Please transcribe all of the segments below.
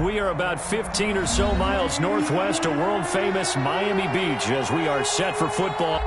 We are about 15 or so miles northwest of world-famous Miami Beach as we are set for football.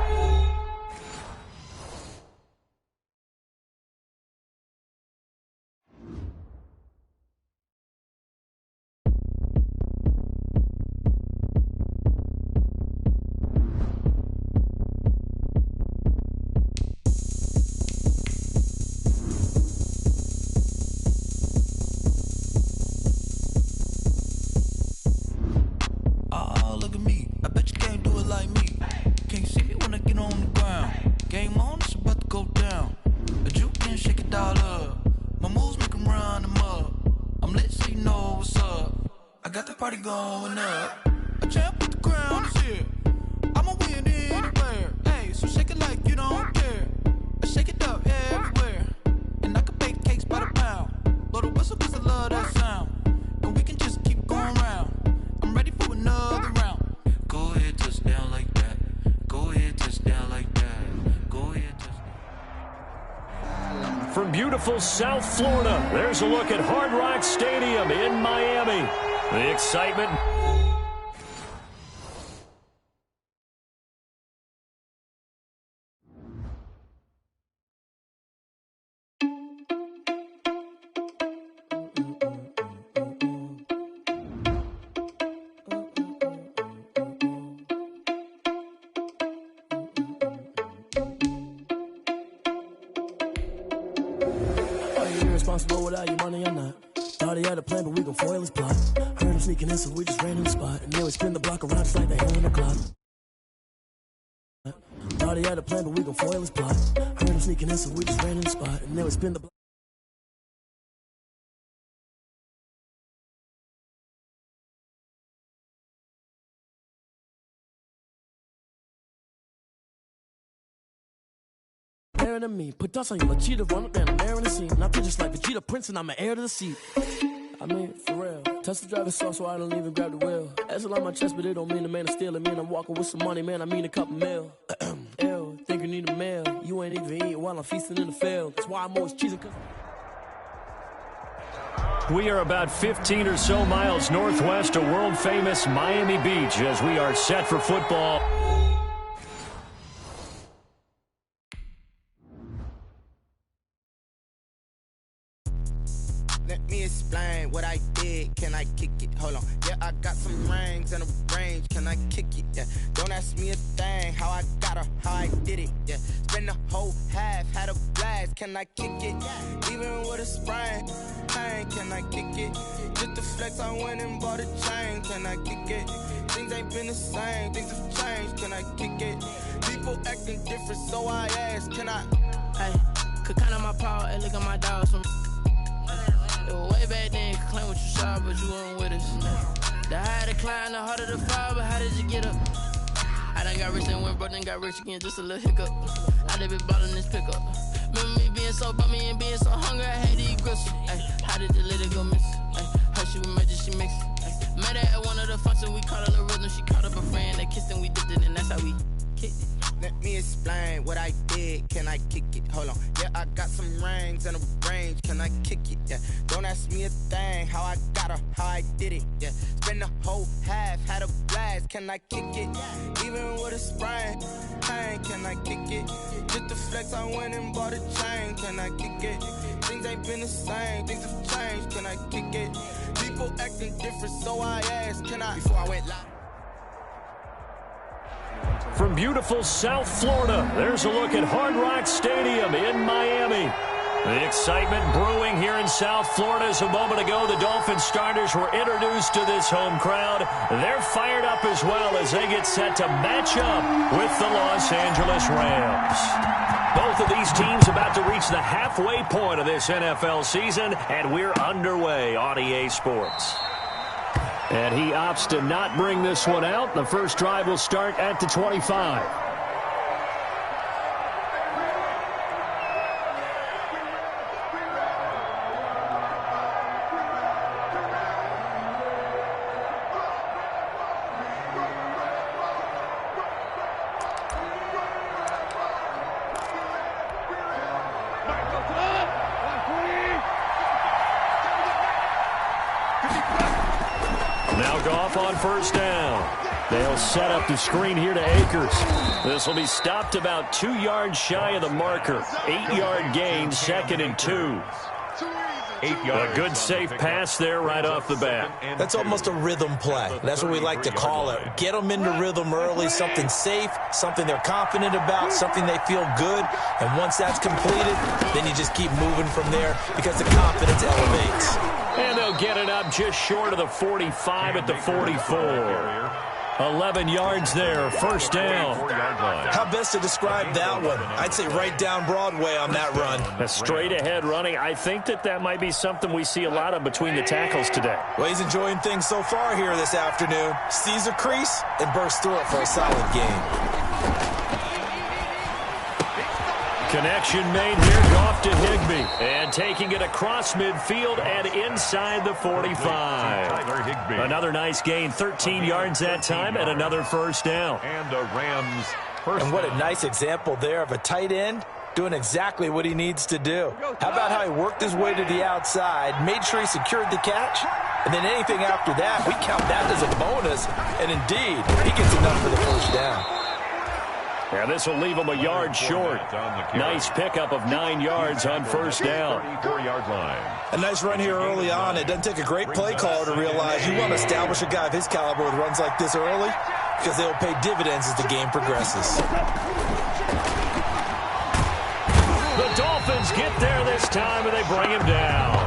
Going up. A champ with the crown is here. I'ma win anywhere. Hey, so shake it like you don't care. I shake it up everywhere. And I can bake cakes by the pound. Blow the whistle cause I love that sound. And we can just keep going round. I'm ready for another round. Go ahead, touch down like that. Go ahead, touch down like that. Go ahead, touch down. From beautiful South Florida, there's a look at Hard Rock Stadium in Miami. The excitement. Are you irresponsible without your money or not? Thought he had a plan, but we gon' foil his plot. Heard him sneaking in, so we just ran in the spot. And then we spin the block around just like the hell in the clock. Thought he had a plan, but we gon' foil his plot. Heard him sneaking in, so we just ran in the spot. And then we spin the block. Than me, put dust on you, Vegeta, run up, man, I'm airing the scene. And I feel just like Vegeta Prince, and I'm an heir to the seat. I mean, for real. Touch the driver's sauce, so I don't even grab the wheel. That's on my chest, but it don't mean the man is stealing. Man, I'm walking with some money, man, I mean a couple mil. Ew, think you need a meal. You ain't even eating while I'm feasting in the field. That's why I'm always cheesing. We are about 15 or so miles northwest of world-famous Miami Beach as we are set for football. Let me explain what I did. Can I kick it? Hold on. Yeah, I got some rings and a range. Can I kick it? Yeah. Don't ask me a thing. How I got her, how I did it. Yeah. Spend the whole half, had a blast. Can I kick it? Even with a sprain. Pain, can I kick it? Just the flex, I went and bought a chain. Can I kick it? Things ain't been the same. Things have changed. Can I kick it? People acting different, so I asked. Can I? Hey, could count on my power and look at my dogs from. It was way back then, could claim what you saw, but you weren't with us. The higher the climb, the harder the fall, but how did you get up? I done got rich and went broke, then got rich again, just a little hiccup. I done been bought in this pickup. Remember me being so bummy and being so hungry, I had to eat gristle. Ay, how did the lady go miss? Ay, her she was major, she mixed. Ay, met her at one of the functions, we caught a little rhythm, she caught up a friend, they kissed and we dipped it, and that's how we kicked it. Let me explain what I did. Can I kick it? Hold on. Yeah, I got some rings and a range. Can I kick it? Yeah. Don't ask me a thing. How I got her, how I did it. Yeah. Spend the whole half, had a blast. Can I kick it? Even with a sprain. Pain, can I kick it? Just the flex, I went and bought a chain. Can I kick it? Things ain't been the same. Things have changed. Can I kick it? People acting different, so I asked. Can I? Before I went live. From beautiful South Florida, there's a look at Hard Rock Stadium in Miami. The excitement brewing here in South Florida as a moment ago the Dolphins starters were introduced to this home crowd. They're fired up as well as they get set to match up with the Los Angeles Rams. Both of these teams about to reach the halfway point of this NFL season, and we're underway on EA Sports. And he opts to not bring this one out. The first drive will start at the 25. took off on first down. They'll set up the screen here to Akers. This will be stopped about 2 yards shy of the marker. 8-yard gain, 2nd and 2. A good safe pass there right off the bat. That's almost a rhythm play. That's what we like to call it. Get them into rhythm early, something safe, something they're confident about, something they feel good. And once that's completed, then you just keep moving from there because the confidence elevates. And they'll get it up just short of the 45 at the 44. 11 yards there, first down. How best to describe that one? I'd say right down Broadway on that run. A straight-ahead running. I think that might be something we see a lot of between the tackles today. Well, he's enjoying things so far here this afternoon. Sees a crease and bursts through it for a solid gain. Connection made here, Goff to Higbee. And taking it across midfield and inside the 45. Another nice gain, 13 yards that time, and another first down. And the Rams first. And what a nice example there of a tight end doing exactly what he needs to do. How about how he worked his way to the outside, made sure he secured the catch, and then anything after that, we count that as a bonus. And indeed, he gets enough for the first down. Yeah, this will leave him a yard short. Nice pickup of 9 yards on first down. 34-yard line. A nice run here early on. It doesn't take a great play caller to realize you want to establish a guy of his caliber with runs like this early because they will pay dividends as the game progresses. The Dolphins get there this time, and they bring him down.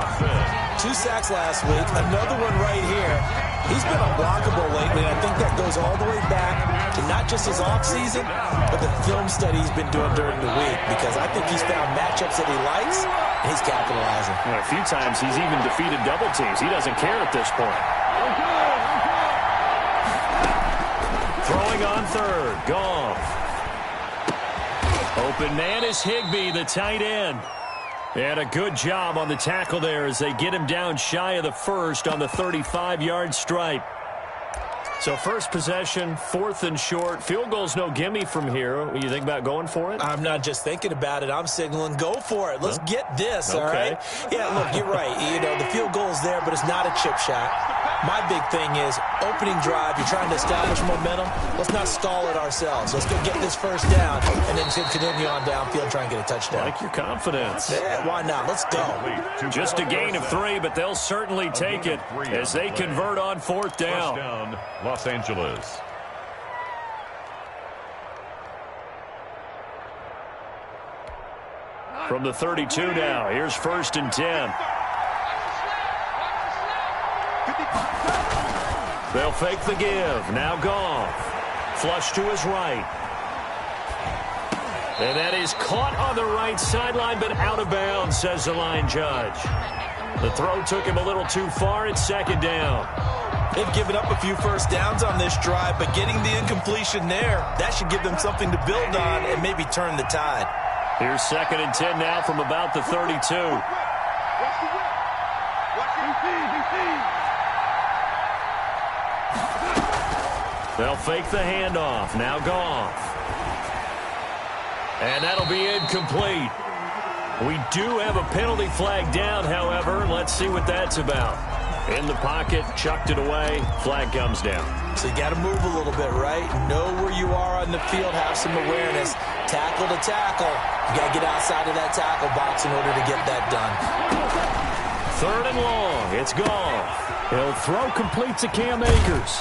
2 sacks last week. Another one right here. He's been unblockable lately, and I think that goes all the way back to not just his offseason, but the film study he's been doing during the week, because I think he's found matchups that he likes, and he's capitalizing. A few times he's even defeated double teams. He doesn't care at this point. Throwing on third. Goff. Open man is Higbee, the tight end. And a good job on the tackle there as they get him down shy of the first on the 35-yard stripe. So first possession, 4th and short. Field goal's no gimme from here. What do you think about going for it? I'm not just thinking about it. I'm signaling go for it. Let's get this, all right? Yeah, look, you're right. You know, the field goal's there, but it's not a chip shot. My big thing is opening drive. You're trying to establish momentum. Let's not stall it ourselves. Let's go get this first down and then continue on downfield and try and get a touchdown. Like your confidence. Yeah, why not? Let's go. Just a gain of 3, but they'll certainly take it as they convert on 4th down. First down, Los Angeles. From the 32 now, here's 1st and 10. They'll fake the give. Now Goff. Flush to his right. And that is caught on the right sideline, but out of bounds, says the line judge. The throw took him a little too far. It's 2nd down. They've given up a few first downs on this drive, but getting the incompletion there, that should give them something to build on and maybe turn the tide. Here's 2nd and 10 now from about the 32. They'll fake the handoff. Now Goff. And that'll be incomplete. We do have a penalty flag down, however. Let's see what that's about. In the pocket, chucked it away. Flag comes down. So you got to move a little bit, right? Know where you are on the field. Have some awareness. Tackle to tackle. You got to get outside of that tackle box in order to get that done. 3rd and long. It's Goff. He'll throw complete to Cam Akers.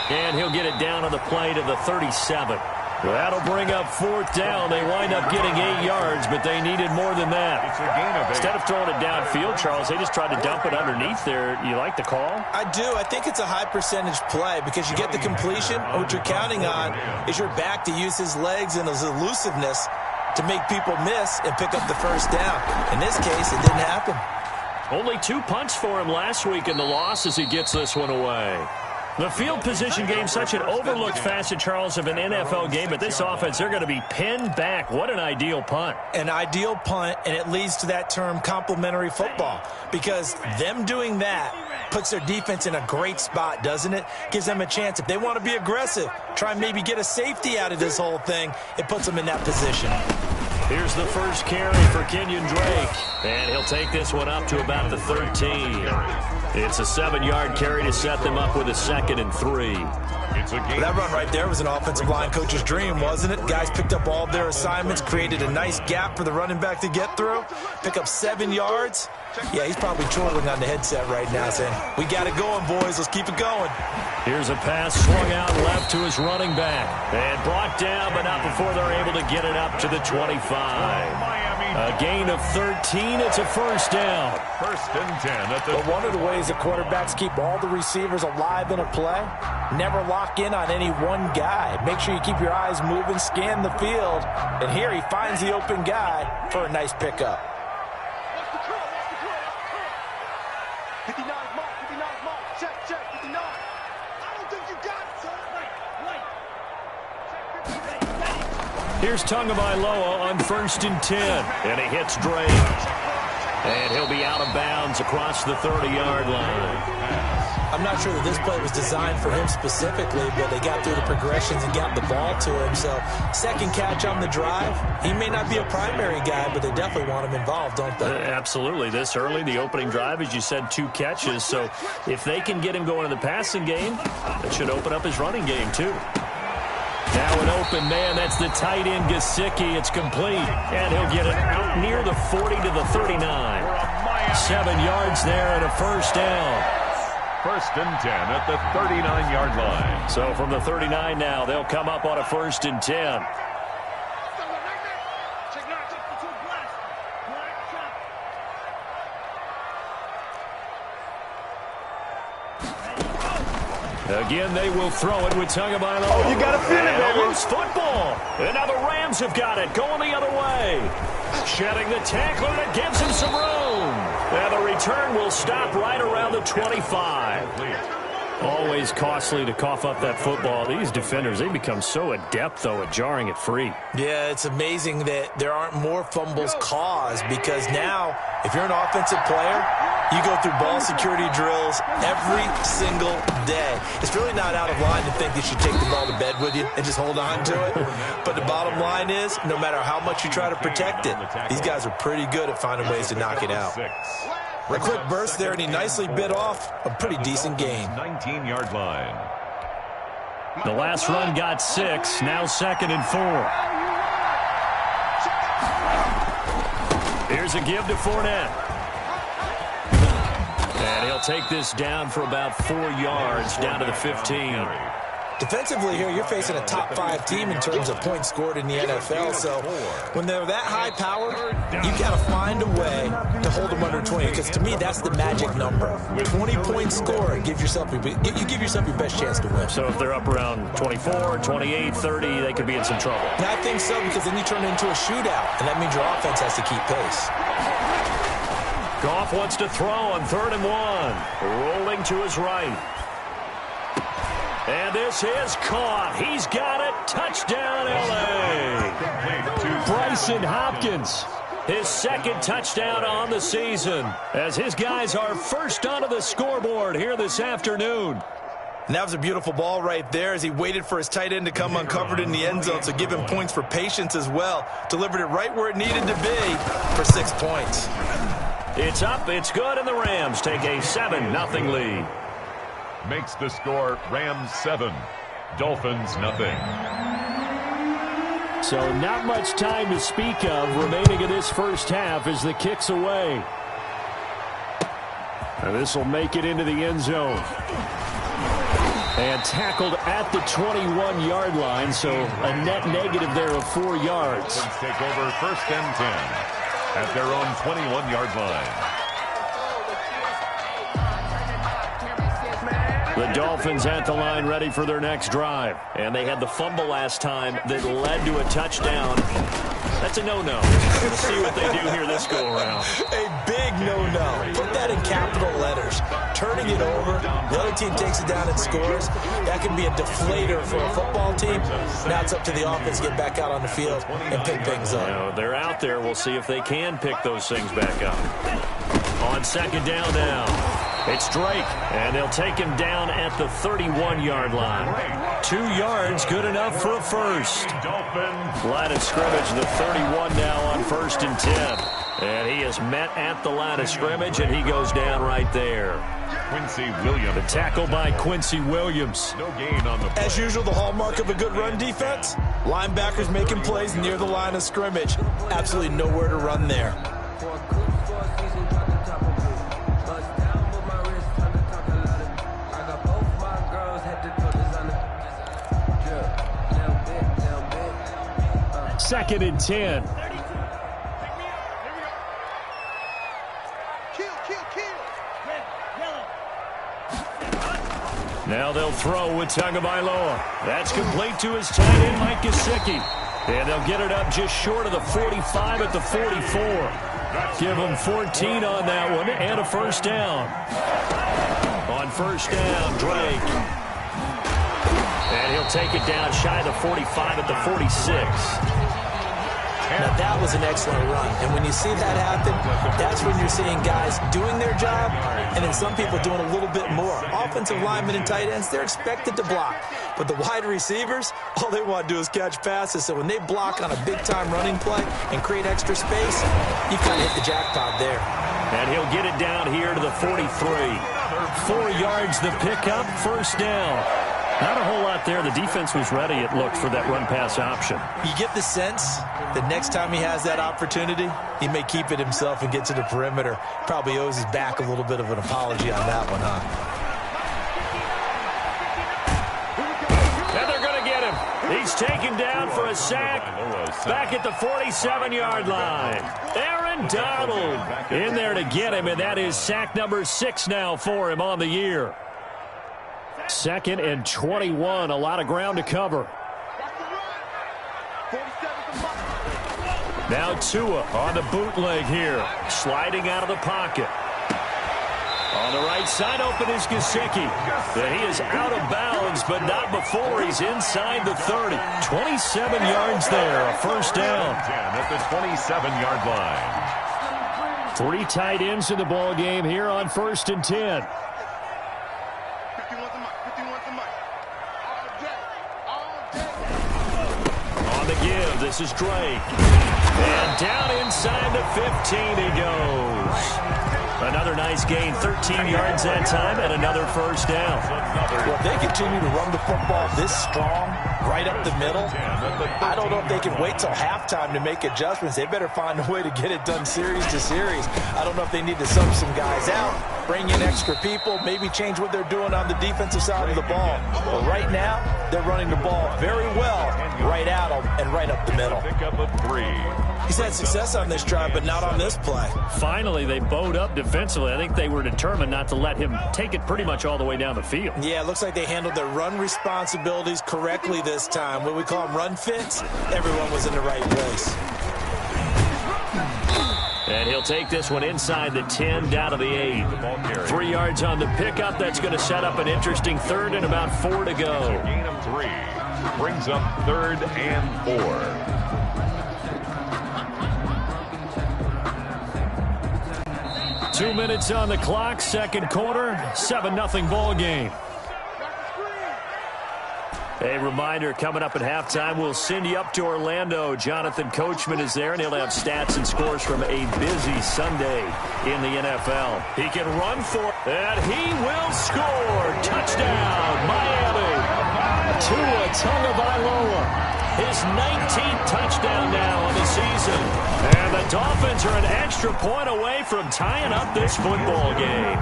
And he'll get it down on the play to the 37. That'll bring up 4th down. They wind up getting 8 yards, but they needed more than that. It's a gain of 8. Instead of throwing it downfield, Charles, they just tried to dump it underneath there. You like the call? I do. I think it's a high percentage play because you get the completion. What you're counting on is your back to use his legs and his elusiveness to make people miss and pick up the first down. In this case, it didn't happen. Only 2 punts for him last week in the loss as he gets this one away. The field position game, such an overlooked facet, Charles, of an NFL game. But this offense, they're going to be pinned back. What an ideal punt. An ideal punt, and it leads to that term complementary football. Because them doing that puts their defense in a great spot, doesn't it? Gives them a chance. If they want to be aggressive, try and maybe get a safety out of this whole thing, it puts them in that position. Here's the first carry for Kenyon Drake. And he'll take this one up to about the 13. It's a 7-yard carry to set them up with a 2nd and 3. That run right there was an offensive line coach's dream, wasn't it? Guys picked up all of their assignments, created a nice gap for the running back to get through, pick up 7 yards. Yeah, he's probably chortling on the headset right now saying, we got it going, boys. Let's keep it going. Here's a pass swung out left to his running back. And brought down, but not before they're able to get it up to the 25. A gain of 13. It's a first down. 1st and 10 at the... But one of the ways that quarterbacks keep all the receivers alive in a play, never lock in on any one guy. Make sure you keep your eyes moving, scan the field. And here he finds the open guy for a nice pickup. 59 mark, 59 mark, check, 59. I don't think you got it, son. Wait. Here's Tagovailoa on 1st and 10. And he hits Drake. And he'll be out of bounds across the 30-yard line. I'm not sure that this play was designed for him specifically, but they got through the progressions and got the ball to him. So, second catch on the drive. He may not be a primary guy, but they definitely want him involved, don't they? Absolutely. This early, the opening drive, as you said, 2 catches. So, if they can get him going in the passing game, that should open up his running game, too. Now an open man. That's the tight end, Gesicki. It's complete. And he'll get it out near the 40 to the 39. 7 yards there and a first down. 1st and 10 at the 39-yard line. So from the 39 now, they'll come up on a 1st and 10. Again, they will throw it with Tagovailoa. Oh, you got to feel it, baby. Loose football. And now the Rams have got it, going the other way. Shedding the tackler that gives him some room. Now the return will stop right around the 25. Always costly to cough up that football. These defenders, they become so adept, though, at jarring it free. Yeah, it's amazing that there aren't more fumbles caused because now, if you're an offensive player, you go through ball security drills every single day. It's really not out of line to think that you take the ball to bed with you and just hold on to it. But the bottom line is, no matter how much you try to protect it, these guys are pretty good at finding ways to knock it out. A quick burst there, and he nicely bit off a pretty decent gain. 19-yard line. The last run got 6, now 2nd and 4. Here's a give to Fournette. And he'll take this down for about 4 yards, down to the 15. Defensively here, you're facing a top 5 team in terms of points scored in the NFL. So when they're that high-powered, you got to find a way to hold them under 20. Because to me, that's the magic number. 20 points scored, you give yourself your best chance to win. So if they're up around 24, 28, 30, they could be in some trouble. And I think so, because then you turn it into a shootout, and that means your offense has to keep pace. Goff wants to throw on 3rd and 1. Rolling to his right. And this is caught. He's got it. Touchdown, L.A. Bryson Hopkins, his 2nd touchdown on the season, as his guys are first onto the scoreboard here this afternoon. And that was a beautiful ball right there as he waited for his tight end to come uncovered in the end zone, so give him points for patience as well. Delivered it right where it needed to be for 6 points. It's up, it's good, and the Rams take a 7-0 lead. Makes the score Rams 7, Dolphins nothing. So not much time to speak of remaining in this first half as the kick's away. And this will make it into the end zone. And tackled at the 21-yard line, so a net negative there of 4 yards. Dolphins take over 1st and 10 at their own 21-yard line. The Dolphins at the line ready for their next drive. And they had the fumble last time that led to a touchdown. That's a no-no. Let's see what they do here this go-around. A big no-no. Put that in capital letters. Turning it over, the other team takes it down and scores. That can be a deflator for a football team. Now it's up to the offense to get back out on the field and pick things up. You know, they're out there. We'll see if they can pick those things back up. On 2nd down now, it's Drake, and they'll take him down at the 31-yard line. 2 yards, good enough for a first. Line of scrimmage, the 31 now on 1st and 10. And he is met at the line of scrimmage, and he goes down right there. Quincy Williams. The tackle by Quincy Williams. No gain on the play. As usual, the hallmark of a good run defense, linebackers making plays near the line of scrimmage. Absolutely nowhere to run there. Second and 10. Now they'll throw with Tagovailoa. That's complete to his tight end, Mike Gesicki. And they'll get it up just short of the 45 at the 44. Give them 14 on that one and a first down. On first down, Drake. And he'll take it down shy of the 45 at the 46. Now, that was an excellent run. And when you see that happen, that's when you're seeing guys doing their job and then some people doing a little bit more. Offensive linemen and tight ends, they're expected to block. But the wide receivers, all they want to do is catch passes. So when they block on a big-time running play and create extra space, you kind of hit the jackpot there. And he'll get it down here to the 43. 4 yards the pickup, first down. Not a whole lot there. The defense was ready, it looked, for that run-pass option. You get the sense that next time he has that opportunity, he may keep it himself and get to the perimeter. Probably owes his back a little bit of an apology on that one, huh? And they're going to get him. He's taken down for a sack back at the 47-yard line. Aaron Donald in there to get him, and that is sack number 6 now for him on the year. 2nd and 21, a lot of ground to cover. Now Tua on the bootleg here, sliding out of the pocket. On the right side, open is Gesicki. He is out of bounds, but not before he's inside the 30. 27 yards there, a first down. At the 27-yard line. 3 tight ends in the ball game here on 1st and 10. On the give, this is Drake. And down inside the 15 he goes. Another nice gain, 13 yards that time, and another first down. Well, if they continue to run the football this strong, right up the middle, I don't know if they can wait till halftime to make adjustments. They better find a way to get it done series to series. I don't know if they need to sub some guys out, bring in extra people, maybe change what they're doing on the defensive side of the ball. But right now, they're running the ball very well right at them and right up the middle. He's had success on this drive, but not on this play. Finally, they bowed up defensively. I think they were determined not to let him take it pretty much all the way down the field. Yeah, it looks like they handled their run responsibilities correctly this time. What we call them run fits, everyone was in the right place. And he'll take this one inside the 10, down to the 8. 3 yards on the pickup. That's going to set up an interesting 3rd and about 4 to go. Gain of 3 brings up 3rd and 4. 2 minutes on the clock, second quarter, 7-0 ball game. A reminder, coming up at halftime, we'll send you up to Orlando. Jonathan Coachman is there, and he'll have stats and scores from a busy Sunday in the NFL. He can run for it, and he will score. Touchdown, Miami. Tua Tagovailoa. His 19th touchdown now on the season. And the Dolphins are an extra point away from tying up this football game.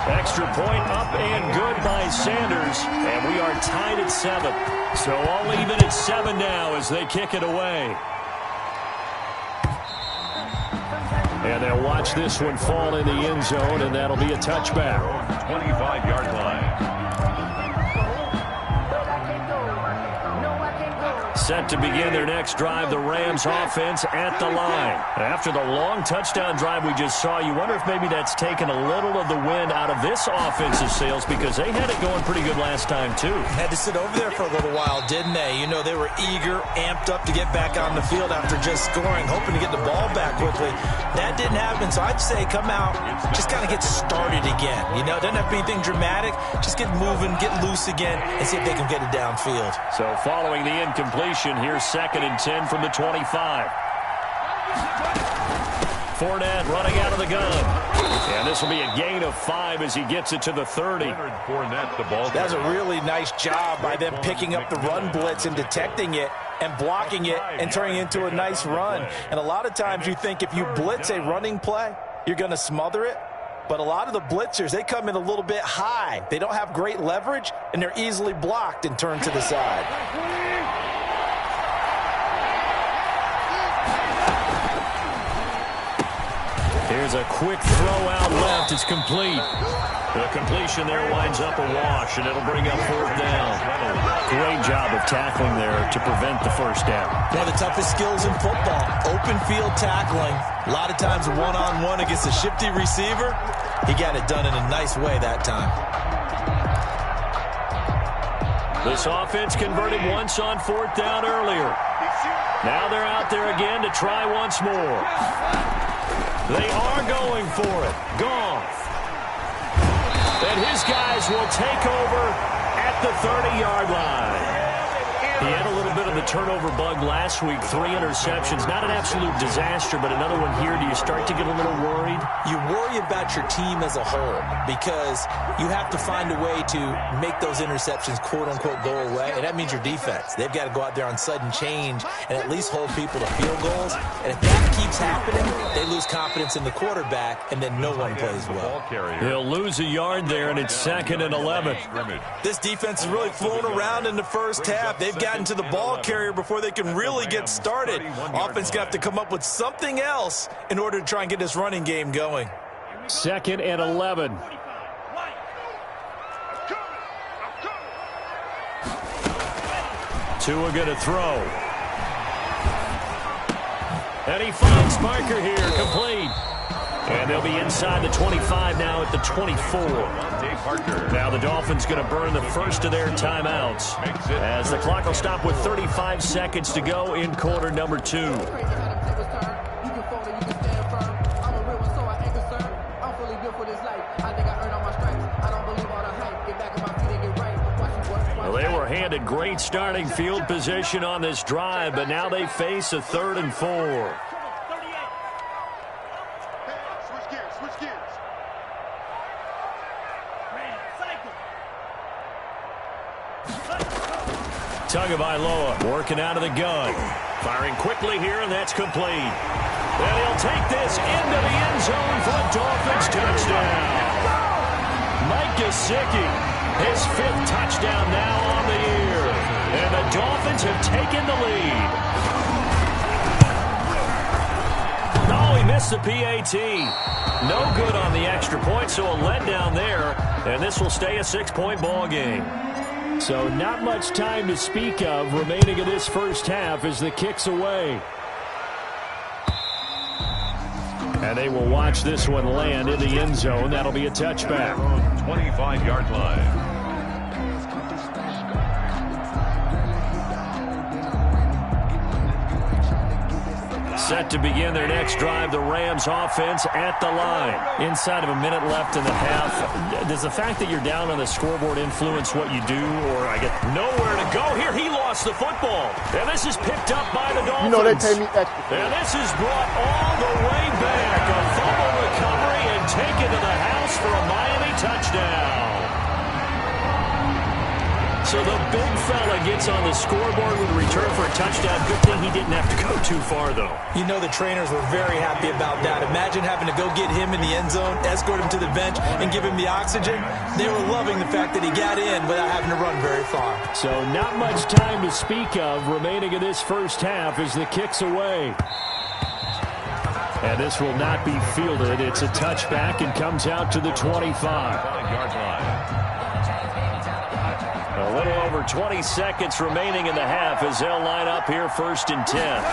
Extra point up and good by Sanders. And we are tied at 7. So all even at 7 now as they kick it away. And they'll watch this one fall in the end zone, and that'll be a touchback. Set to begin their next drive, the Rams offense at the line. After the long touchdown drive we just saw, you wonder if maybe that's taken a little of the wind out of this offensive sails, because they had it going pretty good last time too. Had to sit over there for a little while, didn't they? You know, they were eager, amped up to get back on the field after just scoring, hoping to get the ball back quickly. That didn't happen, so I'd say come out, just kind of get started again. You know, it doesn't have to be anything dramatic. Just get moving, get loose again, and see if they can get it downfield. So following the incompletion, here's 2nd and 10 from the 25. Fournette running out of the gun. And this will be a gain of 5 as he gets it to the 30. That was a really nice job by them picking up the run blitz and detecting it and blocking it and turning it into a nice run. And a lot of times you think if you blitz a running play, you're going to smother it. But a lot of the blitzers, they come in a little bit high. They don't have great leverage, and they're easily blocked and turned to the side. Here's a quick throw out left. It's complete. The completion there winds up a wash, and it'll bring up 4th down. Great job of tackling there to prevent the first down. One of the toughest skills in football, open field tackling. A lot of times one-on-one against a shifty receiver. He got it done in a nice way that time. This offense converted once on 4th down earlier. Now they're out there again to try once more. They are going for it. Goff. And his guys will take over at the 30-yard line. He had a little bit of the turnover bug last week, 3 interceptions. Not an absolute disaster, but another one here. Do you start to get a little worried? You worry about your team as a whole because you have to find a way to make those interceptions, quote-unquote, go away, and that means your defense. They've got to go out there on sudden change and at least hold people to field goals. And if that keeps happening, they lose confidence in the quarterback, and then no one plays well. They'll lose a yard there, and it's 2nd and 11. This defense is really flown around in the first half. They've gotten to the ball carrier before they can really get started. Offense got to have to come up with something else in order to try and get this running game going. 2nd and 11. Tua going to throw. And he finds Parker here, complete. And they'll be inside the 25 now at the 24. Now the Dolphins going to burn the first of their timeouts as the clock will stop with 35 seconds to go in quarter number 2. Well, they were handed great starting field position on this drive, but now they face a 3rd and 4. Tagovailoa working out of the gun. Firing quickly here, and that's complete. And he'll take this into the end zone for a Dolphins touchdown. Mike Gesicki, his 5th touchdown now on the year. And the Dolphins have taken the lead. Oh, he missed the PAT. No good on the extra point, so a letdown there. And this will stay a 6-point ball game. So not much time to speak of remaining in this first half as the kick's away. And they will watch this one land in the end zone. That'll be a touchback. 25-yard line. Set to begin their next drive, the Rams offense at the line. Inside of a minute left in the half. Does the fact that you're down on the scoreboard influence what you do, or I get nowhere to go? Here, he lost the football. And this is picked up by the Dolphins. You know they pay me extra. And this is brought all the way back. A fumble recovery and taken to the house for a Miami touchdown. So the big fella gets on the scoreboard with a return for a touchdown. Good thing he didn't have to go too far, though. You know the trainers were very happy about that. Imagine having to go get him in the end zone, escort him to the bench, and give him the oxygen. They were loving the fact that he got in without having to run very far. So not much time to speak of remaining in this first half as the kick's away. And this will not be fielded. It's a touchback and comes out to the 25. Yard line. A little over over 20 seconds remaining in the half as they'll line up here 1st and 10.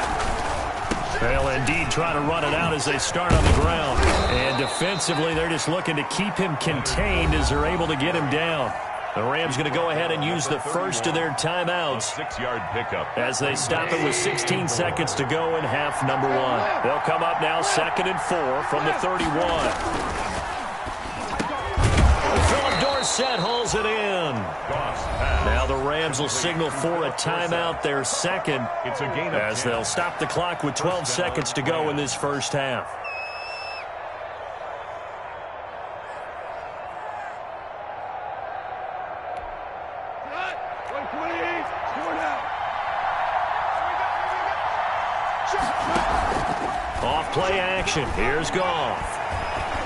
They'll indeed try to run it out as they start on the ground. And defensively, they're just looking to keep him contained as they're able to get him down. The Rams going to go ahead and use the first of their timeouts. 6-yard pickup. As they stop it with 16 seconds to go in half number 1. They'll come up now 2nd and 4 from the 31. Philip Dorsett hauls it in. Now the Rams will signal for a timeout, their second, It's a gain of as 10. they'll stop the clock with 12 seconds to go in this first half. Off play action. Here's Goff.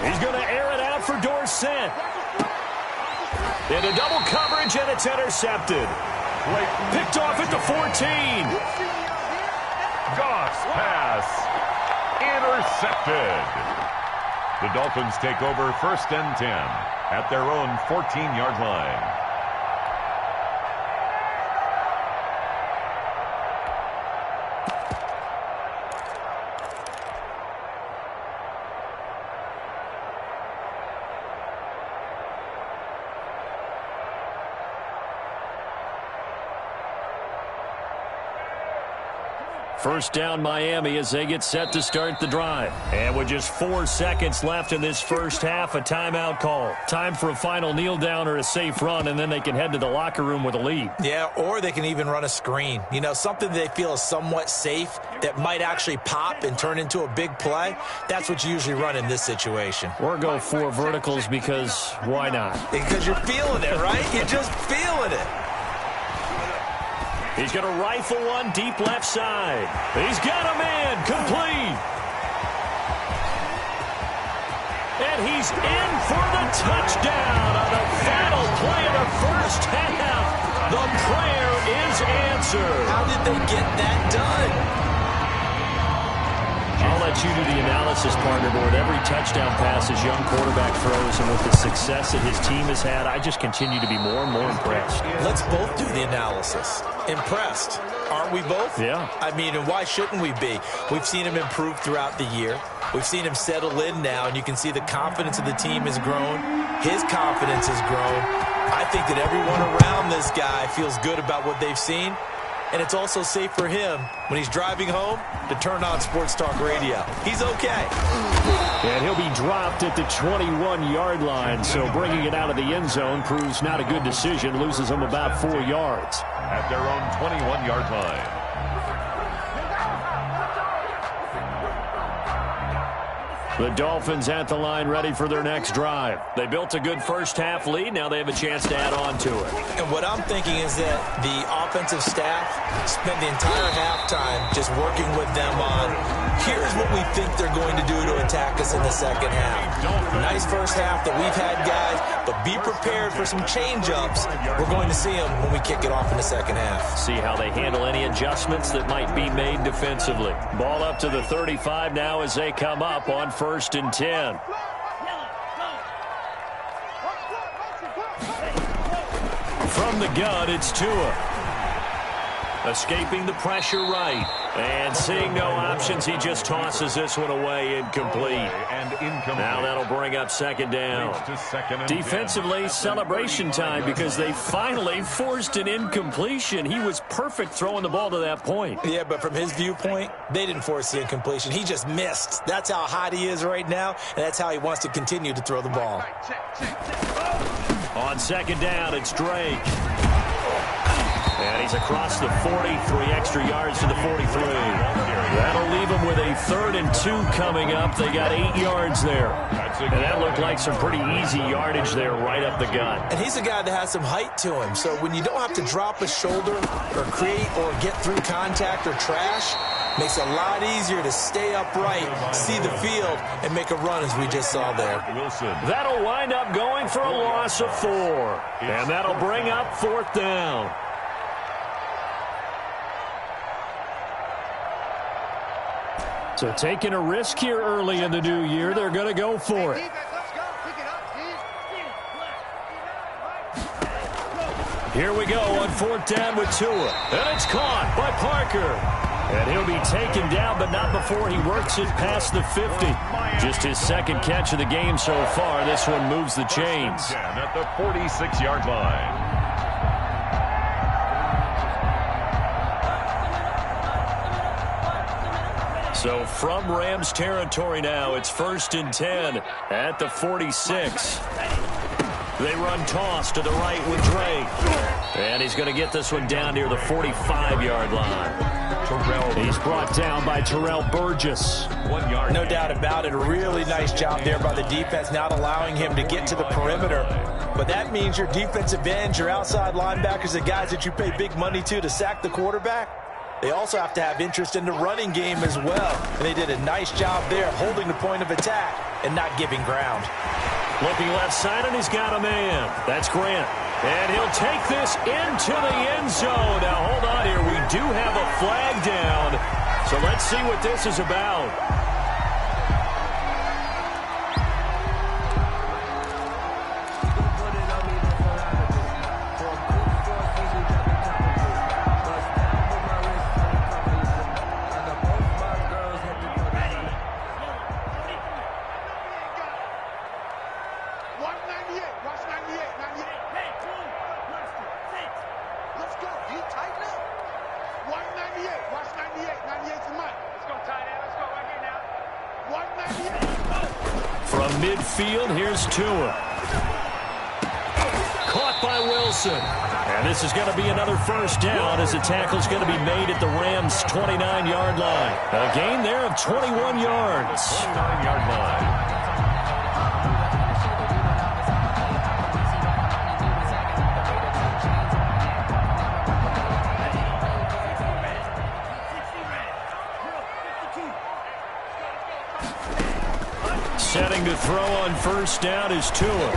He's going to air it out for Dorsett. Into double coverage, and it's intercepted. Picked off at the 14. Goff's pass. Intercepted. The Dolphins take over 1st and 10 at their own 14-yard line. First down Miami as they get set to start the drive. And with just 4 seconds left in this first half, a timeout call. Time for a final kneel down or a safe run, and then they can head to the locker room with a lead. Yeah, or they can even run a screen. You know, something they feel is somewhat safe that might actually pop and turn into a big play. That's what you usually run in this situation. Or go 4 verticals because why not? Because you're feeling it, right? You're just feeling it. He's going to rifle one deep left side. He's got a man complete. And he's in for the touchdown on the final play of the first half. The prayer is answered. How did they get that done? I'll let you do the analysis, partner, but with every touchdown pass his young quarterback throws and with the success that his team has had, I just continue to be more and more impressed. Let's both do the analysis. Impressed. Aren't we both? Yeah. I mean, and why shouldn't we be? We've seen him improve throughout the year. We've seen him settle in now, and you can see the confidence of the team has grown. His confidence has grown. I think that everyone around this guy feels good about what they've seen. And it's also safe for him when he's driving home to turn on Sports Talk Radio. He's okay. And he'll be dropped at the 21-yard line, so bringing it out of the end zone proves not a good decision, loses him about 4 yards. At their own 21-yard line. The Dolphins at the line ready for their next drive. They built a good first half lead. Now they have a chance to add on to it. And what I'm thinking is that the offensive staff spent the entire halftime just working with them on, here's what we think they're going to do to attack us in the second half. Nice first half that we've had, guys, but be prepared for some change-ups. We're going to see them when we kick it off in the second half. See how they handle any adjustments that might be made defensively. Ball up to the 35 now as they come up on 1st and 10. From the gun, it's Tua. Escaping the pressure right. And seeing no options, he just tosses this one away incomplete. Now that'll bring up 2nd down. Defensively, celebration time because they finally forced an incompletion. He was perfect throwing the ball to that point. Yeah, but from his viewpoint, they didn't force the incompletion. He just missed. That's how hot he is right now, and that's how he wants to continue to throw the ball. On 2nd down, it's Drake. And he's across the 40, 3 extra yards to the 43. That'll leave him with a 3rd and 2 coming up. They got 8 yards there. And that looked like some pretty easy yardage there right up the gut. And he's a guy that has some height to him. So when you don't have to drop a shoulder or create or get through contact or trash, makes it a lot easier to stay upright, see the field, and make a run as we just saw there. That'll wind up going for a loss of 4. And that'll bring up 4th down. So taking a risk here early in the new year, they're going to go for it. Here we go on 4th down with Tua. And it's caught by Parker. And he'll be taken down, but not before he works it past the 50. Just his second catch of the game so far. This one moves the chains. At the 46-yard line. So from Rams territory now, it's 1st and 10 at the 46. They run toss to the right with Drake. And he's going to get this one down near the 45-yard line. He's brought down by Terrell Burgess. 1 yard. No doubt about it. A really nice job there by the defense, not allowing him to get to the perimeter. But that means your defensive ends, your outside linebackers, the guys that you pay big money to sack the quarterback, they also have to have interest in the running game as well. And they did a nice job there holding the point of attack and not giving ground. Looking left side, and he's got a man. That's Grant. And he'll take this into the end zone. Now, hold on here. We do have a flag down. So let's see what this is about. From midfield, here's Tua. Caught by Wilson. And this is going to be another 1st down as the tackle's going to be made at the Rams' 29-yard line. A gain there of 21 yards. 29-yard line. Setting to throw on 1st down is Tua.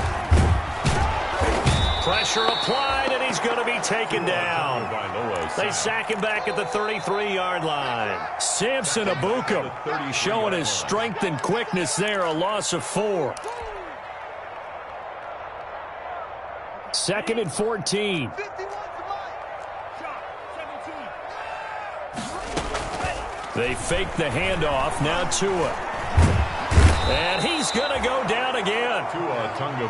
Pressure applied, and he's going to be taken down. They sack him back at the 33-yard line. Samson Abukum showing his strength and quickness there, a loss of 4. 2nd and 14. They fake the handoff, now Tua. And he's going to go down again.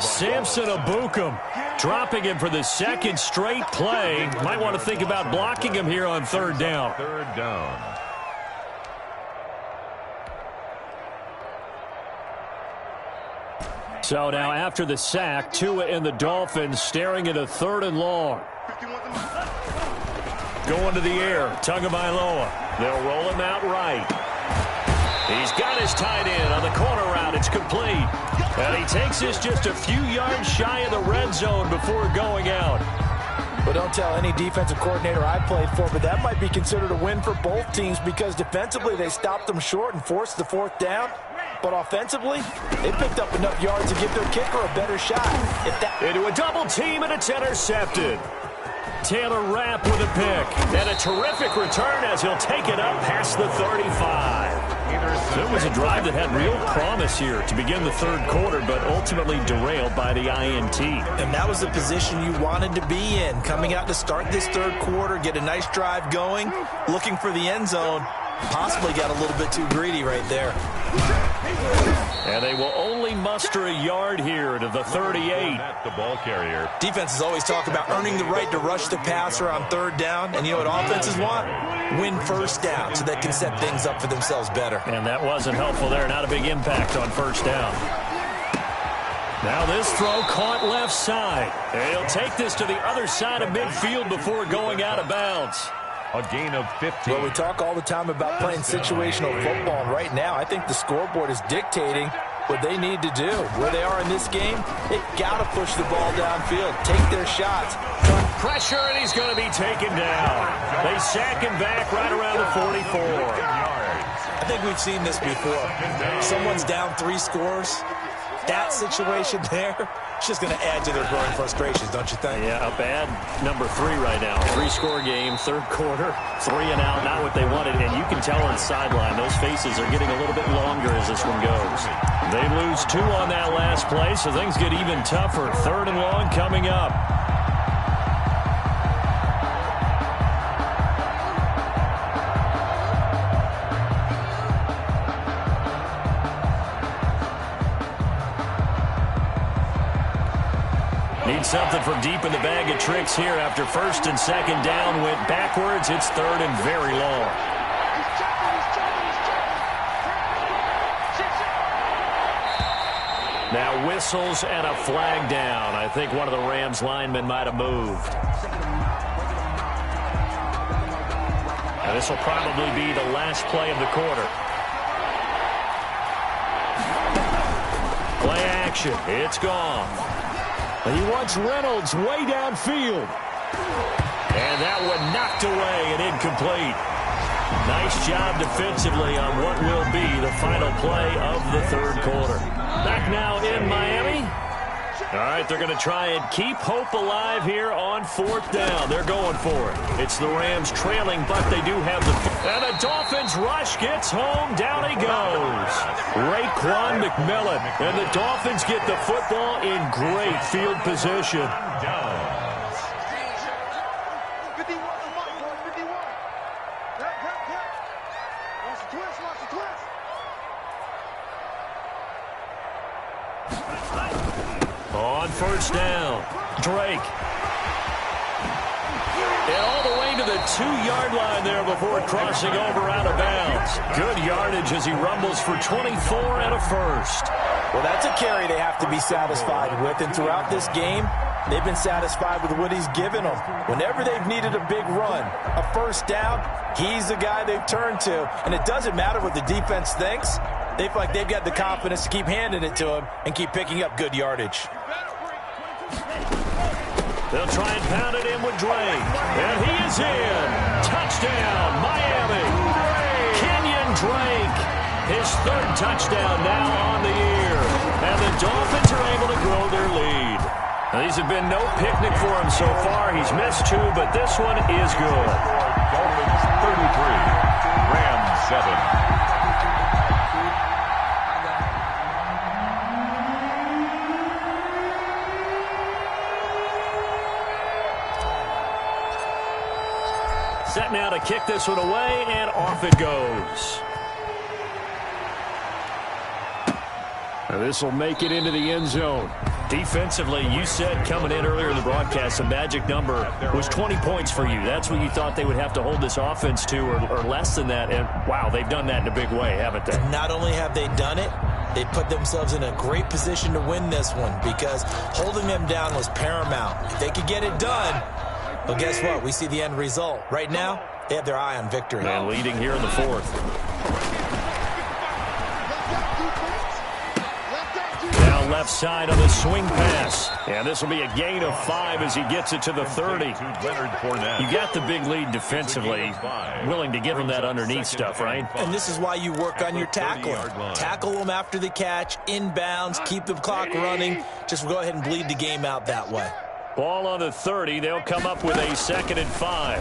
Samson Abukum dropping him for the 2nd straight play. Might want to think about blocking him here on 3rd down. 3rd down. So now after the sack, Tua and the Dolphins staring at a 3rd and long. Going to the air, Tagovailoa. They'll roll him out right. He's got his tight end on the corner route. It's complete. And he takes this just a few yards shy of the red zone before going out. Well, don't tell any defensive coordinator I played for, but that might be considered a win for both teams because defensively they stopped them short and forced the 4th down. But offensively, they picked up enough yards to give their kicker a better shot. Into a double team, and it's intercepted. Taylor Rapp with a pick. And a terrific return as he'll take it up past the 35. So it was a drive that had real promise here to begin the 3rd quarter, but ultimately derailed by the INT. And that was the position you wanted to be in. Coming out to start this 3rd quarter, get a nice drive going, looking for the end zone. Possibly got a little bit too greedy right there. And they will only muster a yard here to the 38. The ball carrier. Defenses always talk about earning the right to rush the passer on 3rd down. And you know what offenses want? Win 1st down so they can set things up for themselves better. And that wasn't helpful there. Not a big impact on 1st down. Now this throw caught left side. And he'll take this to the other side of midfield before going out of bounds. A gain of 15. Well, we talk all the time about playing situational football, and right now I think the scoreboard is dictating what they need to do. Where they are in this game, they got to push the ball downfield, take their shots. Pressure, and he's going to be taken down. They sack him back right around the 44. I think we've seen this before. Someone's down 3 scores. That situation there, it's just going to add to their growing frustrations, don't you think? Yeah, a bad number 3 right now. 3-score game, 3rd quarter, 3 and out, not what they wanted. And you can tell on the sideline, those faces are getting a little bit longer as this one goes. They lose 2 on that last play, so things get even tougher. 3rd and long coming up. Need something from deep in the bag of tricks here after first and second down went backwards. It's third and very long. Now whistles and a flag down. I think one of the Rams linemen might have moved. Now this will probably be the last play of the quarter. Play action. It's gone. He wants Reynolds way downfield. And that one knocked away and incomplete. Nice job defensively on what will be the final play of the third quarter. Back now in Miami. All right, they're going to try and keep hope alive here on fourth down. They're going for it. It's the Rams trailing, but they do have the... And the Dolphins rush gets home. Down he goes. Raekwon McMillan. And the Dolphins get the football in great field position. 51 on Mike, boys, 51. Watch the twist, watch the twist. On first down, Drake. And all the way to the 2-yard line there before crossing over out of bounds. Good yardage as he rumbles for 24 and a first. Well, that's a carry they have to be satisfied with. And throughout this game, they've been satisfied with what he's given them. Whenever they've needed a big run, a first down, he's the guy they've turned to. And it doesn't matter what the defense thinks. They feel like they've got the confidence to keep handing it to him and keep picking up good yardage. They'll try and pound it in with Drake. And he is in. Touchdown, Miami. Kenyon Drake. His third touchdown now on the year. And the Dolphins are able to grow their lead. Now, these have been no picnic for him so far. He's missed 2, but this one is good. Dolphins 33, Rams 7. Set now to kick this one away, and off it goes. Now this will make it into the end zone. Defensively, you said coming in earlier in the broadcast, the magic number was 20 points for you. That's what you thought they would have to hold this offense to, or less than that. And, wow, they've done that in a big way, haven't they? Not only have they done it, they put themselves in a great position to win this one because holding them down was paramount. If they could get it done, well, guess what? We see the end result. Right now, they have their eye on victory. And leading here in the fourth. Now left side on the swing pass. And this will be a gain of 5 as he gets it to the 30. You got the big lead defensively. Willing to give him that underneath stuff, right? And this is why you work on your tackling. Tackle them after the catch, inbounds, keep the clock running. Just go ahead and bleed the game out that way. Ball on the 30. They'll come up with a 2nd and 5.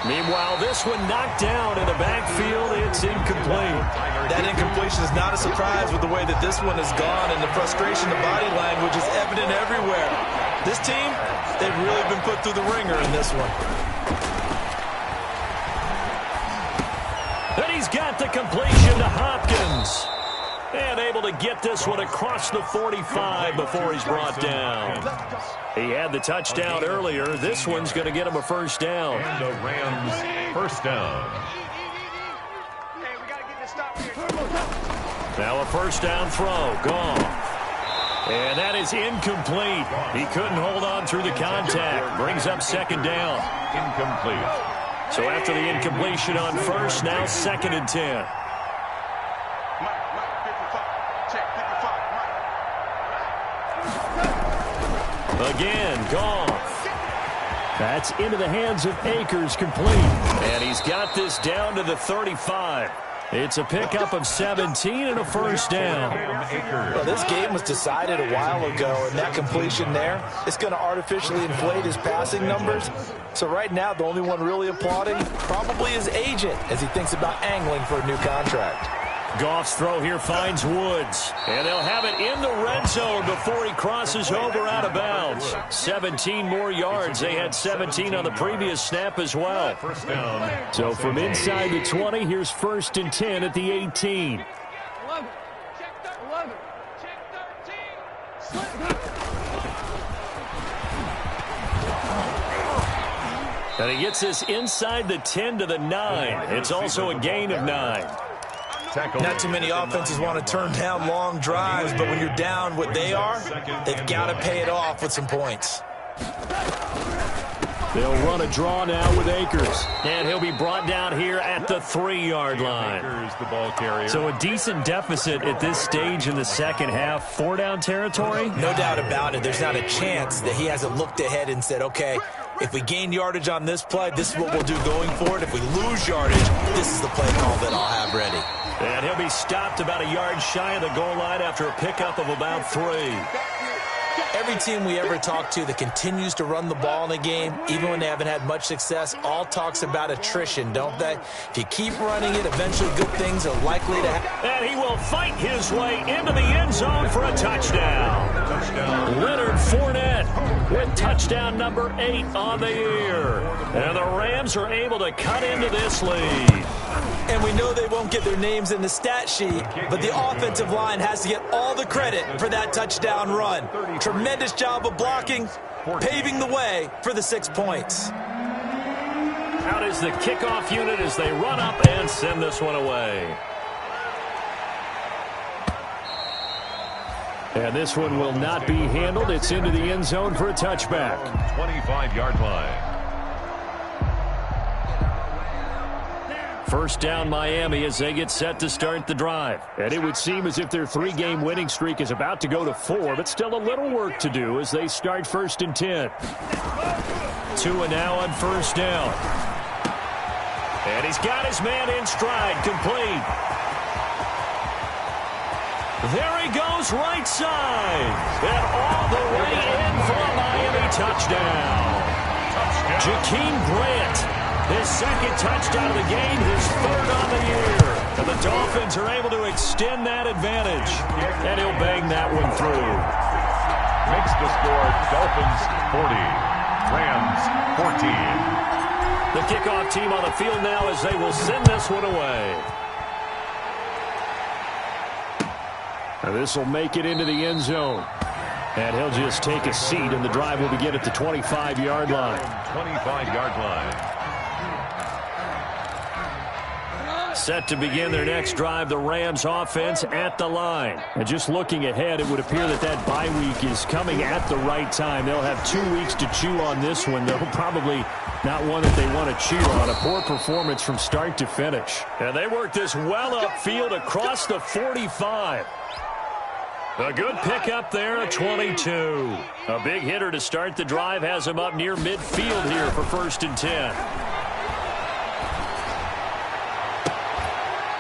Meanwhile, this one knocked down in the backfield. It's incomplete. That incompletion is not a surprise with the way that this one has gone, and the frustration, the body language is evident everywhere. This team, they've really been put through the ringer in this one. And he's got the completion to Hopkins. And able to get this one across the 45 before he's brought down. He had the touchdown earlier. This one's going to get him a first down. And the Rams first down. Hey, we got to get this stop here. Now a first down throw. Gone. And that is incomplete. He couldn't hold on through the contact. Brings up 2nd down. Incomplete. So after the incompletion on first, now 2nd and 10. Again, Goff. That's into the hands of Akers, complete. And he's got this down to the 35. It's a pickup of 17 and a first down. Well, this game was decided a while ago, and that completion there is going to artificially inflate his passing numbers. So right now, the only one really applauding probably his agent as he thinks about angling for a new contract. Goff's throw here finds Woods. And they'll have it in the red zone before he crosses over out of bounds. 17 more yards. They had 17 on the previous snap as well. First down. So from inside the 20, here's 1st and 10 at the 18. 11. Check 11. Check 13. And he gets this inside the 10 to the 9. It's also a gain of 9. Not too many offenses want to turn down long drives, but when you're down what they are, they've got to pay it off with some points. They'll run a draw now with Akers. And he'll be brought down here at the 3-yard line. Akers, the ball carrier. So a decent deficit at this stage in the second half. 4-down territory? No doubt about it. There's not a chance that he hasn't looked ahead and said, okay, if we gain yardage on this play, this is what we'll do going forward. If we lose yardage, this is the play call that I'll have ready. And he'll be stopped about a yard shy of the goal line after a pickup of about 3. Every team we ever talk to that continues to run the ball in a game, even when they haven't had much success, all talks about attrition, don't they? If you keep running it, eventually good things are likely to happen. And he will fight his way into the end zone for a touchdown. Leonard Fournette with touchdown number 8 on the year. And the Rams are able to cut into this lead. And we know they won't get their names in the stat sheet, but the offensive line has to get all the credit for that touchdown run. Tremendous job of blocking, paving the way for the 6 points. Out is the kickoff unit as they run up and send this one away. And this one will not be handled. It's into the end zone for a touchback. 25-yard line. First down Miami as they get set to start the drive. And it would seem as if their 3-game winning streak is about to go to 4, but still a little work to do as they start 1st and 10. Tua now on first down. And he's got his man in stride, complete. There he goes, right side. And all the way in for a Miami touchdown. Jakeem Grant. His second touchdown of the game, his 3rd on the year. And the Dolphins are able to extend that advantage. And he'll bang that one through. Makes the score Dolphins 40, Rams 14. The kickoff team on the field now as they will send this one away. Now this will make it into the end zone. And he'll just take a seat, and the drive will begin at the 25-yard line. 25-yard line. Set to begin their next drive, the Rams offense at the line. And just looking ahead, it would appear that that bye week is coming at the right time. They'll have 2 weeks to chew on this one, though probably not one that they want to chew on. A poor performance from start to finish. And they work this well upfield across the 45. A good pickup there at 22. A big hitter to start the drive has him up near midfield here for 1st and 10.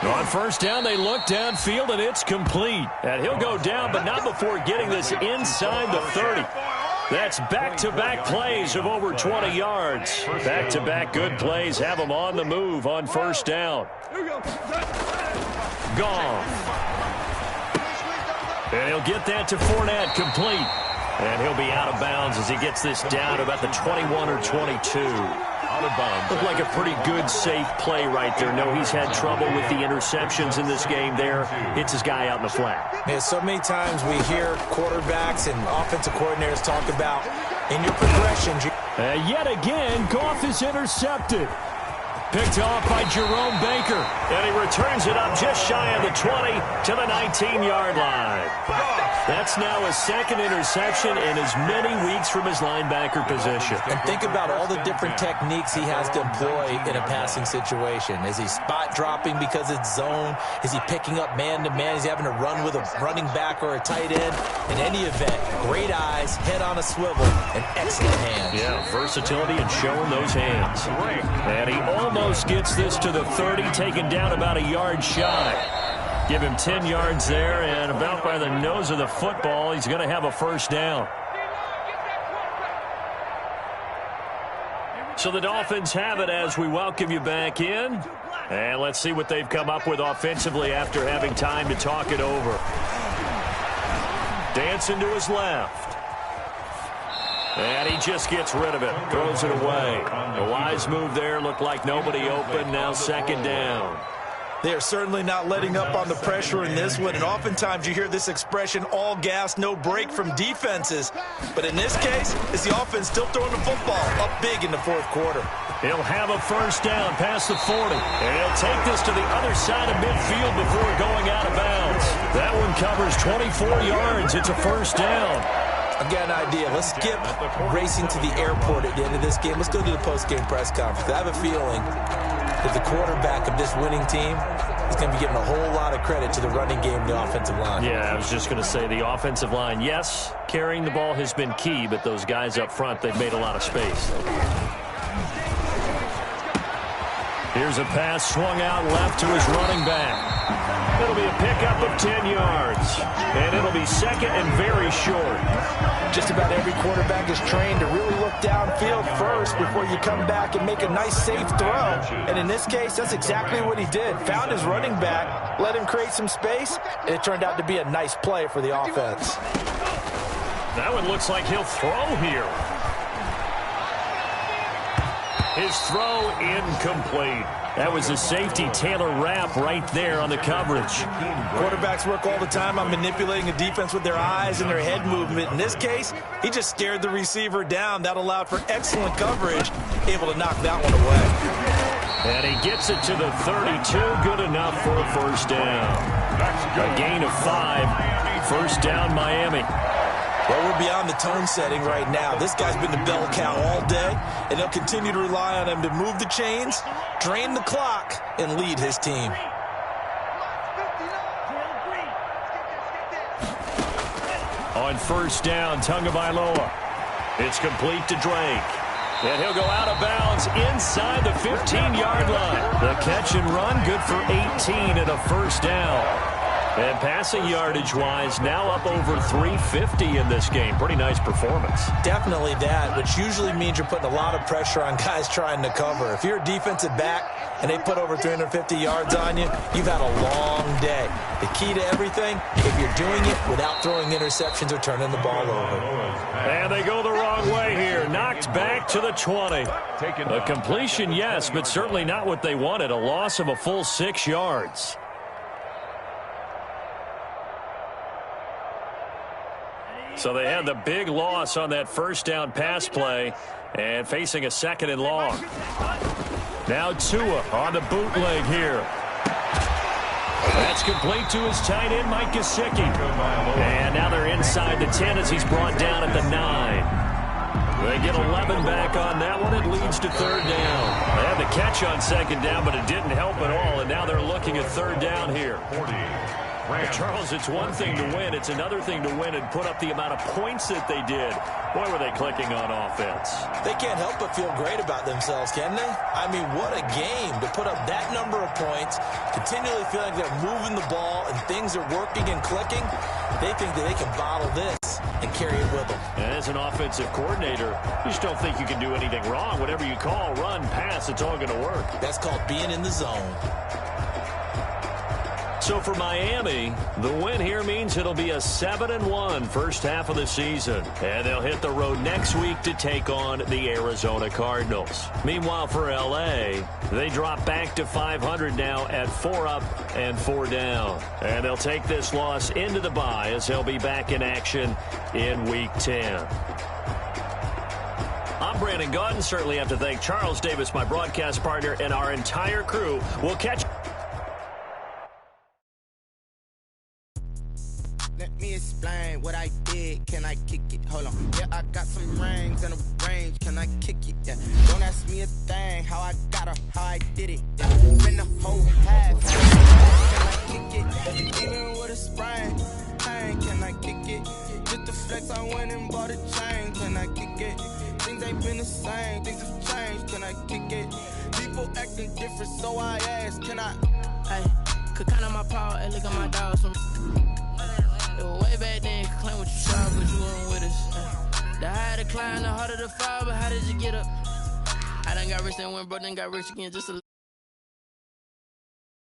On first down, they look downfield, and it's complete. And he'll go down, but not before getting this inside the 30. That's back-to-back plays of over 20 yards. Back-to-back good plays have him on the move on first down. Gone. And he'll get that to Fournette, complete. And he'll be out of bounds as he gets this down to about the 21 or 22. Out of bounds. Looked like a pretty good, safe play right there. No, he's had trouble with the interceptions in this game there. Hits his guy out in the flat. Yeah, so many times we hear quarterbacks and offensive coordinators talk about in your progressions. Yet again, Goff is intercepted. Picked off by Jerome Baker. And he returns it up just shy of the 20 to the 19-yard line. That's now his 2nd interception in as many weeks from his linebacker position. And think about all the different techniques he has to employ in a passing situation. Is he spot dropping because it's zone? Is he picking up man-to-man? Is he having to run with a running back or a tight end? In any event, great eyes, head on a swivel, and excellent hands. Yeah, versatility and showing those hands. And he almost gets this to the 30, taken down about a yard shy. Give him 10 yards there, and about by the nose of the football, he's going to have a first down. So the Dolphins have it as we welcome you back in. And let's see what they've come up with offensively after having time to talk it over. Dancing to his left. And he just gets rid of it, throws it away. A wise move there, looked like nobody open, now 2nd down. They are certainly not letting up on the pressure in this one, and oftentimes you hear this expression, all gas, no break from defenses. But in this case, it's the offense still throwing the football up big in the fourth quarter. He'll have a first down past the 40, and he'll take this to the other side of midfield before going out of bounds. That one covers 24 yards. It's a first down. I've got an idea. Let's skip racing to the airport at the end of this game. Let's go to the post-game press conference. I have a feeling that the quarterback of this winning team is going to be giving a whole lot of credit to the running game and the offensive line. Yeah, I was just going to say the offensive line, yes, carrying the ball has been key, but those guys up front, they've made a lot of space. Here's a pass swung out left to his running back. It'll be a pickup of 10 yards, and it'll be second and very short. Just about every quarterback is trained to really look downfield first before you come back and make a nice, safe throw. And in this case, that's exactly what he did. Found his running back, let him create some space, and it turned out to be a nice play for the offense. That one looks like he'll throw here. His throw incomplete. That was a safety Taylor Rapp right there on the coverage. Quarterbacks work all the time on manipulating a defense with their eyes and their head movement. In this case, he just stared the receiver down. That allowed for excellent coverage, able to knock that one away. And he gets it to the 32. Good enough for a first down. A gain of 5. First down, Miami. Well, we're beyond the tone setting right now. This guy's been the bell cow all day, and they'll continue to rely on him to move the chains, drain the clock, and lead his team. On first down, Tagovailoa. It's complete to Drake. And he'll go out of bounds inside the 15-yard line. The catch and run, good for 18 and a first down. And passing yardage-wise, now up over 350 in this game. Pretty nice performance. Definitely that, which usually means you're putting a lot of pressure on guys trying to cover. If you're a defensive back and they put over 350 yards on you, you've had a long day. The key to everything, if you're doing it without throwing interceptions or turning the ball over. And they go the wrong way here. Knocked back to the 20. A completion, yes, but certainly not what they wanted. A loss of a full 6 yards. So they had the big loss on that first down pass play and facing a second and long. Now Tua on the bootleg here. That's complete to his tight end, Mike Gesicki. And now they're inside the 10 as he's brought down at the 9. They get 11 back on that one. It leads to third down. They had the catch on second down, but it didn't help at all. And now they're looking at third down here. Charles, it's one thing to win. It's another thing to win and put up the amount of points that they did. Boy, were they clicking on offense. They can't help but feel great about themselves, can they? I mean, what a game to put up that number of points, continually feel like they're moving the ball and things are working and clicking. They think that they can bottle this and carry it with them. And as an offensive coordinator, you just don't think you can do anything wrong. Whatever you call, run, pass, it's all going to work. That's called being in the zone. So for Miami, the win here means it'll be a 7-1 first half of the season. And they'll hit the road next week to take on the Arizona Cardinals. Meanwhile, for L.A., they drop back to 500 now at 4 up and 4 down. And they'll take this loss into the bye as they'll be back in action in Week 10. I'm Brandon Gaudin. Certainly have to thank Charles Davis, my broadcast partner, and our entire crew. We'll catch Let me explain what I did. Can I kick it? Hold on. Yeah, I got some rings and a range. Can I kick it? Yeah. Don't ask me a thing. How I got her, how I did it. Yeah. Been the whole half. Can I kick it? Even with a sprain. Hey, can I kick it? Just the flex, I went and bought a chain. Can I kick it? Things ain't been the same. Things have changed. Can I kick it? People acting different, so I ask. Can I? Hey, could count on my power and look at my dogs from. It was way back then, could claim what you saw, but you wasn't with us. The higher the climb, the harder the fall, but how did you get up? I done got rich and went broke, then got rich again, just a